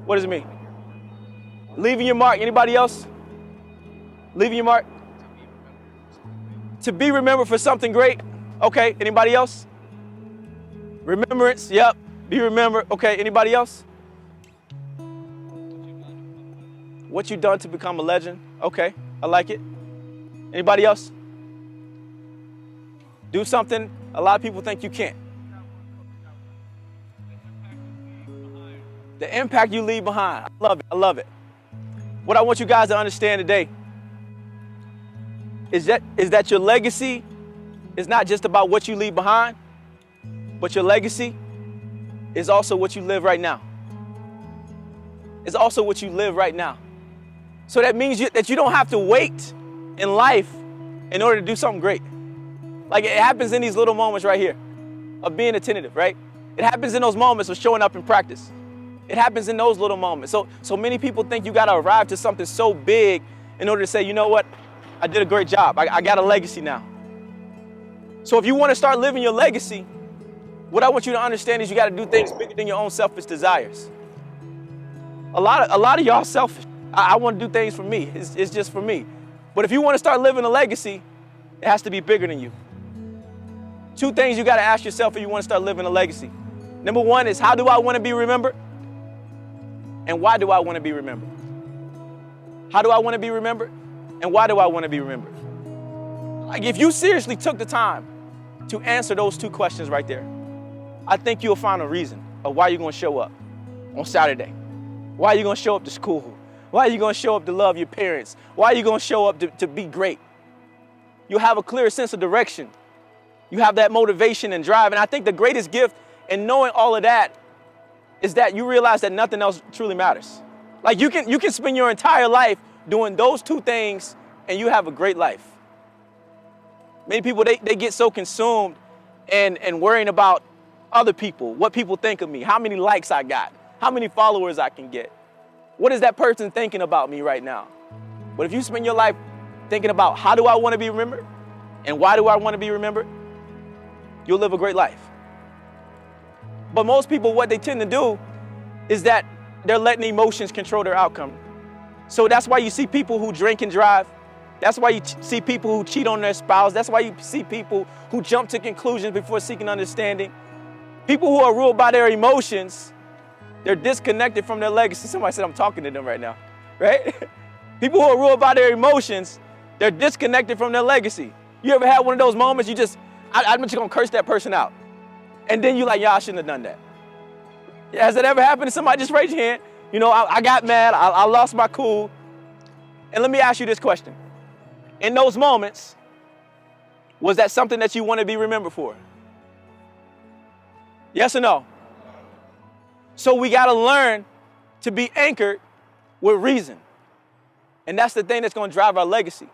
What does it mean? Leaving your mark. Anybody else? Leaving your mark? To be remembered for something great. Okay, anybody else? Remembrance, yep. Be remembered. Okay, anybody else? What you done to become a legend. Okay, I like it. Anybody else? Do something a lot of people think you can't. The impact you leave behind. I love it. I love it. What I want you guys to understand today is that your legacy is not just about what you leave behind, but your legacy is also what you live right now. It's also what you live right now. So that means that you don't have to wait in life in order to do something great. Like it happens in these little moments right here of being attentive, right? It happens in those moments of showing up in practice. It happens in those little moments. So many people think you got to arrive to something so big in order to say, you know what? I did a great job. I got a legacy now. So if you want to start living your legacy, what I want you to understand is you got to do things bigger than your own selfish desires. A lot of y'all selfish. I want to do things for me. It's just for me. But if you want to start living a legacy, it has to be bigger than you. Two things you got to ask yourself if you want to start living a legacy. Number one is, how do I want to be remembered? And why do I want to be remembered? How do I want to be remembered? And why do I want to be remembered? Like if you seriously took the time to answer those two questions right there, I think you'll find a reason of why you're going to show up on Saturday. Why are you going to show up to school? Why are you going to show up to love your parents? Why are you going to show up to be great? You'll have a clear sense of direction. You have that motivation and drive. And I think the greatest gift in knowing all of that is that you realize that nothing else truly matters. Like you can spend your entire life doing those two things and you have a great life. Many people, they get so consumed and worrying about other people, what people think of me, how many likes I got, how many followers I can get. What is that person thinking about me right now? But if you spend your life thinking about how do I want to be remembered and why do I want to be remembered, you'll live a great life. But most people, what they tend to do is that they're letting emotions control their outcome. So that's why you see people who drink and drive. That's why you see people who cheat on their spouse. That's why you see people who jump to conclusions before seeking understanding. People who are ruled by their emotions, they're disconnected from their legacy. Somebody said I'm talking to them right now, right? People who are ruled by their emotions, they're disconnected from their legacy. You ever had one of those moments I'm just gonna curse that person out. And then you're like, yeah, I shouldn't have done that. Has it ever happened to somebody? Just raise your hand. You know, I got mad, I lost my cool. And let me ask you this question. In those moments, was that something that you want to be remembered for? Yes or no? So we got to learn to be anchored with reason. And that's the thing that's going to drive our legacy.